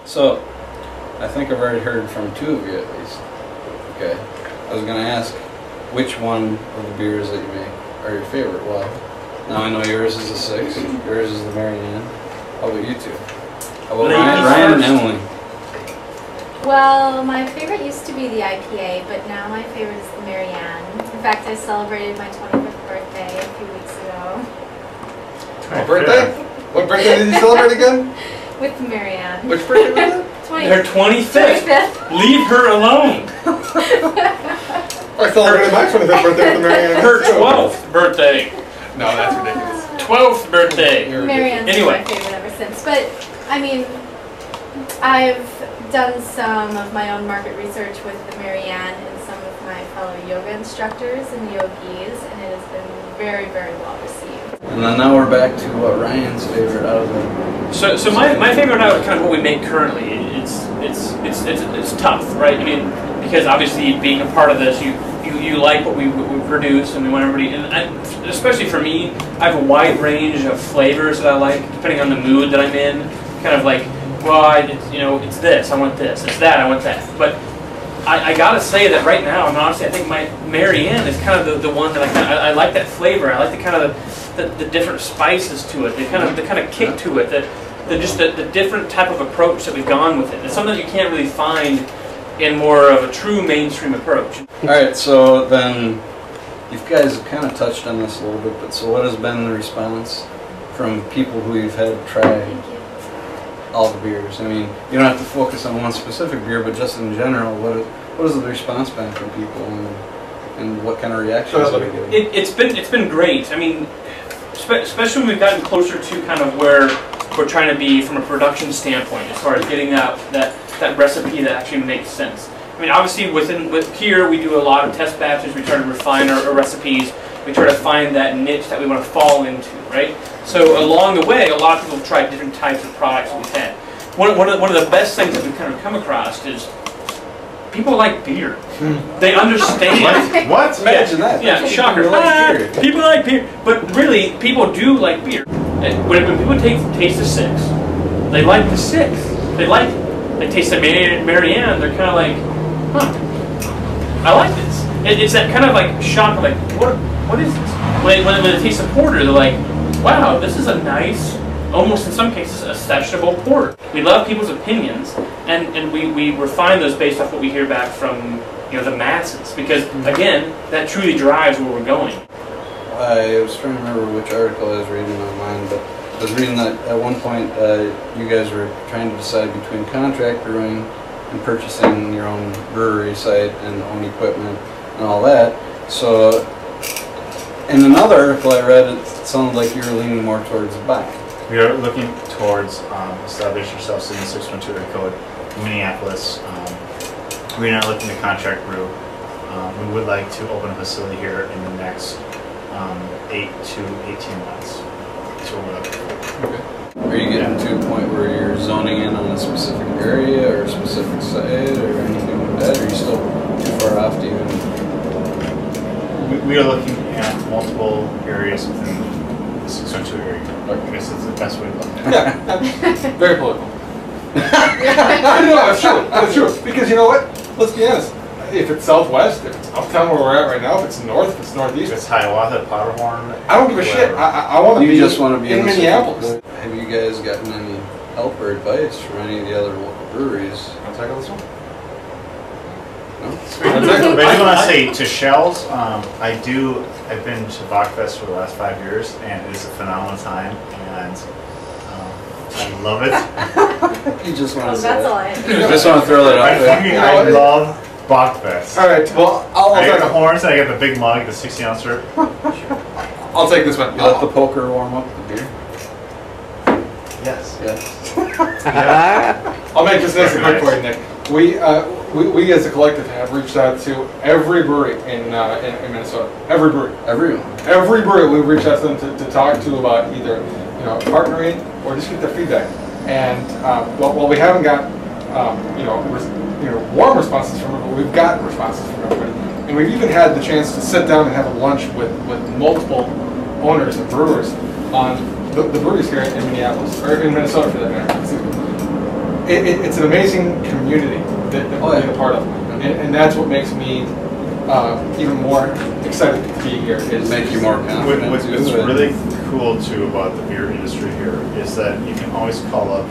So, I think I've already heard from two of you at least. Okay. I was going to ask which one of the beers that you make are your favorite. Well, now I know yours is a 6, yours is the Marianne. How about you two? How about Ryan and Emily? Well, my favorite used to be the IPA, but now my favorite is the Marianne. In fact, I celebrated my 25th birthday a few weeks ago. Oh, birthday? What birthday did you celebrate again? With the Marianne. Which birthday was it? Her 25th. Leave her alone. I celebrated my 25th birthday with the Marianne. Her 12th birthday. No, that's ridiculous. 12th birthday. Marianne's Anyway. been my favorite ever since. But, I mean, I've done some of my own market research with the Marianne and some of my fellow yoga instructors and yogis, and it has been very, very well received. And then now we're back to Ryan's favorite out of them. So my favorite out of kind of what we make currently, it's tough, right? I mean, because obviously being a part of this, you like what we produce, and we want everybody, and especially for me, I have a wide range of flavors that I like, depending on the mood that I'm in. Kind of like, well, it's this, I want this, it's that, I want that. But I gotta say that right now, and honestly, I think my Marianne is kind of the one that I like that flavor. I like the kind of the different spices to it, the kind of kick to it, the different type of approach that we've gone with it. It's something that you can't really find in more of a true mainstream approach. Alright, so then you guys have kind of touched on this a little bit, but so what has been the response from people who you've had try all the beers? I mean, you don't have to focus on one specific beer, but just in general, what has the response been from people, and what kind of reactions are they getting? It's been great. I mean, especially when we've gotten closer to kind of where we're trying to be from a production standpoint, as far as getting that recipe that actually makes sense. I mean, obviously with here we do a lot of test batches. We try to refine our recipes. We try to find that niche that we want to fall into, right? So along the way, a lot of people have tried different types of products that we've had. One of the best things that we've kind of come across is people like beer. They understand. What? Imagine that. Yeah, shocker. People like beer. But really, people do like beer. When people taste the 6, they like the 6. They taste the Marianne, they're kind of like, huh, I like this. It's that kind of like shock, like, what is this? When they taste the porter, they're like, wow, this is a nice, almost in some cases, a sessionable porter. We love people's opinions, and we refine those based off what we hear back from the masses, because again, that truly drives where we're going. I was trying to remember which article I was reading online, but I was reading that at one point you guys were trying to decide between contract brewing and purchasing your own brewery site and own equipment and all that. So in another article I read, it sounded like you were leaning more towards the back. We are looking towards establish ourselves in the 612 area code in Minneapolis. We're not looking to contract brew. We would like to open a facility here in the next 8 to 18 months. That's what we're looking for. Okay. Are you getting to a point where you're zoning in on a specific area or a specific site or anything like that? Or are you still too far off to even? We are looking at multiple areas within the 612 area. I guess that's the best way to look at it. Yeah, very political. No, it's true. It's true. Because you know what? Let's be honest. If it's southwest, if it's uptown where we're at right now, if it's north, if it's northeast, if it's Hiawatha, Powderhorn. I don't give a shit. I want to be. You just want to be in Minneapolis. Have you guys gotten any help or advice from any of the other local breweries? Want to tackle this one? No. But I do want to say to Shells, I've been to Bachfest for the last 5 years, and it is a phenomenal time, and I love it. You just want to say That's all that. I You just want to throw that out there. I love Bachfest. All right. Well, I got the horns, and I got the big mug, the 60-ouncer. I'll take this one. You let the poker warm up the beer? Yes. Yes. Yeah. I'll make this nice and quick for you, Nick. We as a collective have reached out to every brewery in Minnesota. Every brewery. Everyone. Every brewery we've reached out to them to talk to about either partnering or just get their feedback. And while we haven't got warm responses from everybody, we've gotten responses from everybody. And we've even had the chance to sit down and have a lunch with multiple owners and brewers on the breweries here in Minneapolis, or in Minnesota for that matter. it's an amazing community that we're being a part of, and that's what makes me even more excited to be here. Is make you more confident. What's really cool too about the beer industry here is that you can always call up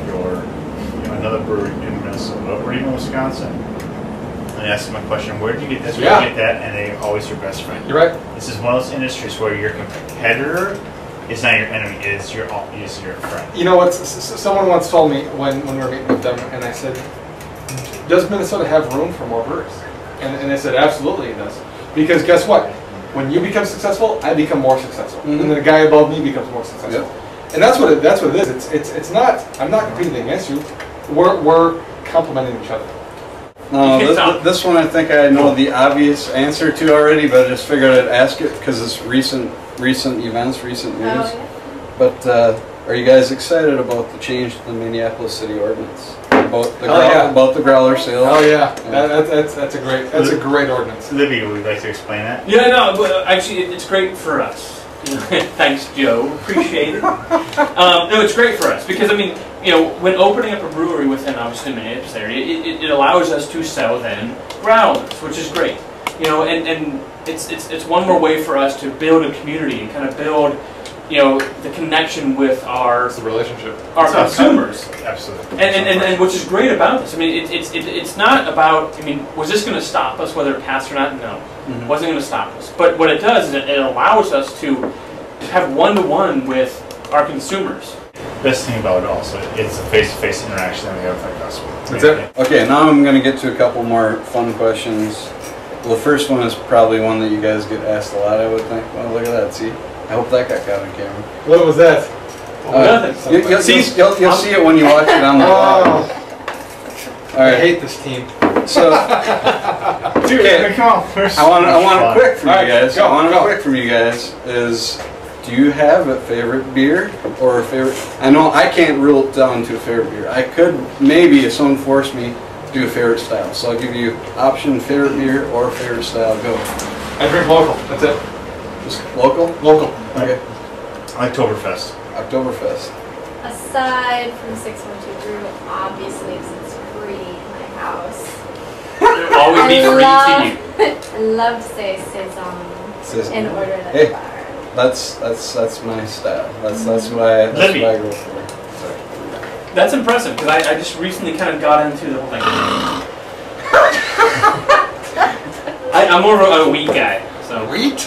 another brewery in Minnesota or even Wisconsin and ask them a question, where did you get this, where did you get that, and they're always your best friend. You're right. This is one of those industries where your competitor is not your enemy, it's your friend. You know what, someone once told me when we were meeting with them, and I said, does Minnesota have room for more breweries? And they said, absolutely it does. Because guess what? When you become successful, I become more successful. Mm-hmm. And the guy above me becomes more successful. Yep. And that's what it is. It's not, I'm not competing against you. We're complementing each other. No, this one I think I know the obvious answer to already, but I just figured I'd ask it because it's recent events, recent news. Oh, yeah. But are you guys excited about the change to the Minneapolis City ordinance? About the growler sale? Oh yeah, that's a great ordinance. Libby, would you like to explain that? Yeah, no, but actually it's great for us. Thanks, Joe. Appreciate it. No, it's great for us because, I mean, when opening up a brewery within, obviously, the Minneapolis area, it allows us to sell then growlers, which is great. And it's one more way for us to build a community and kind of build, the connection with our relationship, our consumers. Absolutely. And which is great about this. I mean, it's not about. I mean, was this going to stop us whether it passed or not? No, it wasn't going to stop us. But what it does is it allows us to have one-to-one with our consumers. Best thing about it also, it's a face-to-face interaction that we have with our customers. That's it. Okay, now I'm going to get to a couple more fun questions. Well, the first one is probably one that you guys get asked a lot, I would think. Well, look at that. See? I hope that got caught on camera. What was that? You'll see it when you watch it on the vlog. All right. I hate this team. So, okay, come on. I want a quick from you guys. Go, I want a quick from you guys is, do you have a favorite beer or a favorite? I know I can't rule it down to a favorite beer. I could maybe, if someone forced me, do a favorite style. So I'll give you option favorite beer or favorite style. Go. I drink local. That's it. Just local? Local. Okay. Oktoberfest. Oktoberfest. Aside from 612 Brew, obviously, since it's free in my house. It'll always be free to you. I love to say Saison in order at hey, the bar. That's my style. That's why I go for. Sorry. That's impressive because I just recently kind of got into the whole thing. I'm more of a wheat guy. So. Wheat?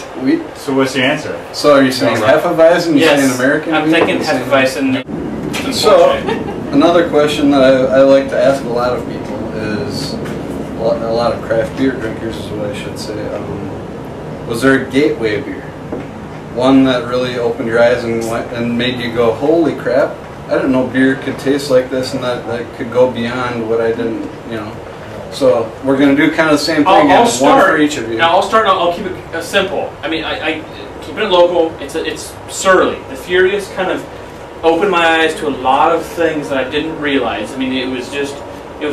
So what's your answer? So are you saying Hefeweizen? Yes. You're saying American I'm wheat? thinking Hefeweizen. So, another question that I like to ask a lot of people is, a lot of craft beer drinkers is what I should say, was there a gateway beer? One that really opened your eyes and made you go, holy crap, I didn't know beer could taste like this and that could go beyond what I didn't, So we're going to do kind of the same thing. I'll start, one for each of you. Now I'll keep it simple. I mean, I keeping it local. It's Surly. The Furious kind of opened my eyes to a lot of things that I didn't realize. I mean, it was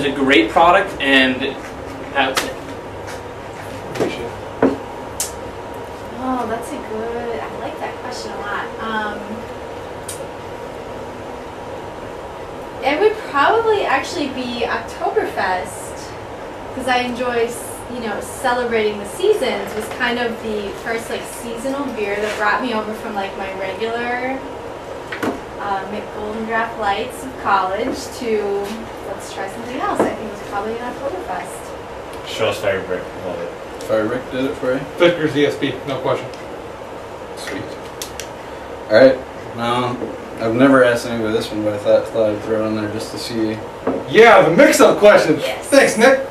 a great product, and that's it. Oh, that's a good. I like that question a lot. It would probably actually be Oktoberfest. Because I enjoy, celebrating the seasons. Was kind of the first seasonal beer that brought me over from my regular Golden Draft Lights of college to let's try something else. I think it was probably an Oktoberfest. Show us Fire Brick. Love it. Fire Rick did it for you? Victor's ESP, no question. Sweet. All right. Now, I've never asked anybody this one, but I thought I'd throw it in there just to see. Yeah, the mix-up question. Yes. Thanks, Nick.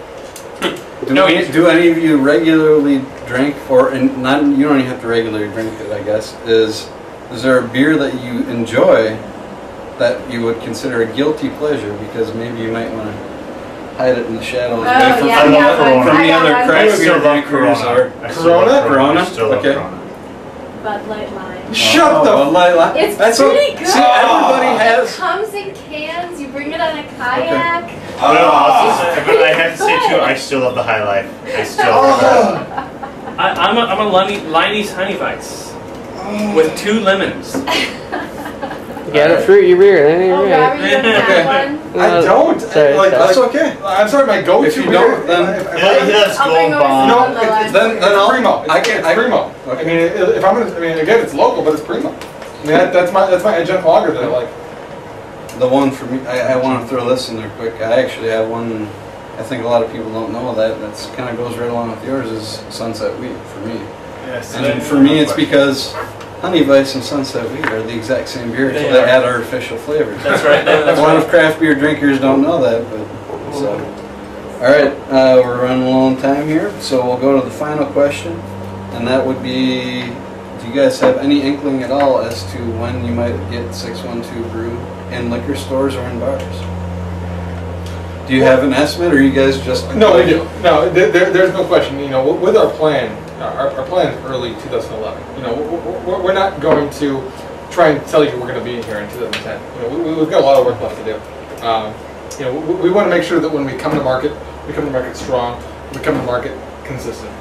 Do any of you regularly drink, or not? You don't even have to regularly drink it, I guess. Is there a beer that you enjoy that you would consider a guilty pleasure because maybe you might want to hide it in the shadows away from the other craft beer drinkers? Corona? Okay. Bud Light Lime. Shut the Bud Light Lime. It's That's pretty good. See, everybody has. It comes in cans. You bring it on a kayak. Okay. But I have to say too, I still love the High Life. I still love that. I'm a Liney's Honey Weiss with 2 lemons. You gotta fruit your beer. There you Oh, go. Robert, you don't have one? I don't. Sorry, Like, That's okay. I'm sorry, my go-to If you beer. don't, then- Yes, I'll bring Gold over Bond. No, some on the line. then it's I'll- primo. It's, I can- it's I- primo. okay. I mean, if I'm gonna, I mean, again, it's local, but it's primo. I mean, that's my adjunct lager that I like. The one for me, I want to throw this in there quick. I actually have one. I think a lot of people don't know that. That's kind of goes right along with yours. Is Sunset Wheat for me. Yes. And for me, it's because Honey Vice and Sunset Wheat are the exact same beer, They so they are. add artificial flavors. That's right. That's A lot right. of craft beer drinkers don't know that, but so. All right, we're running low on time here, so we'll go to the final question, and that would be: do you guys have any inkling at all as to when you might get 612 Brew in liquor stores or in bars? Do you have an estimate, or are you guys just? No, we do. No, there's no question. You know, with our plan, our plan is early 2011. You know, we're not going to try and tell you we're going to be in here in 2010. You know, we've got a lot of work left to do. You know, we want to make sure that when we come to market, we come to market strong. We come to market consistent.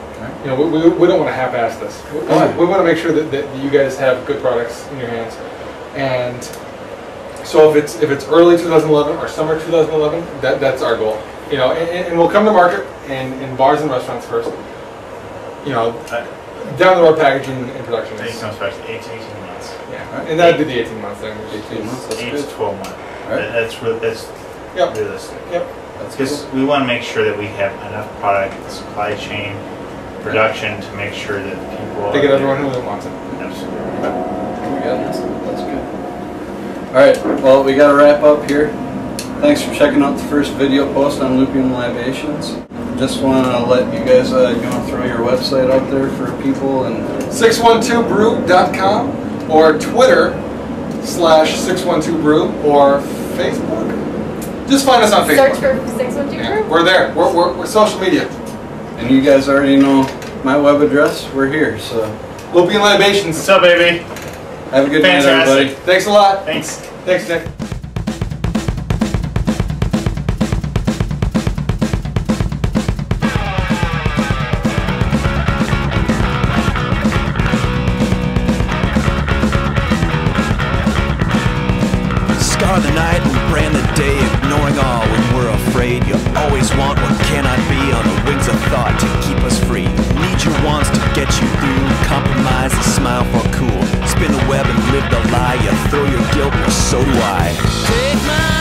You know, we don't want to half-ass this. We want to make sure that you guys have good products in your hands. And so if it's early 2011 or summer 2011, that's our goal. You know, and we'll come to market in bars and restaurants first. You know, down the road packaging and production. I think it comes back to 8 to 18 months. Yeah, and that'd be the 18 months then. 18 months. That's 8 good. to 12 months. Right. That's Yep. realistic. Yep. That's good. Because we want to make sure that we have enough product, supply chain, production to make sure that people. They get everyone who wants it. Absolutely. We got it. That's good. All right. Well, we got to wrap up here. Thanks for checking out the first video post on Lupulin Libations. Just want to let you guys you want to throw your website out there for people and 612brew.com or Twitter /612brew or Facebook. Just find us on Facebook. Search for 612 Yeah, Brew. we're there. We're social media. and you guys already know my web address. We're here. So Lupulin Libations. What's up, baby? have a good night, Fantastic. everybody. Thanks a lot. Thanks. Thanks, Nick. Scar the night and brand the day, ignoring all when we're afraid. You always want what cannot be on the wings of thought to keep us free. Need your wants to get you through, compromise and smile for cool. Spin the web and live the lie, you throw your guilt, well so do I. Take my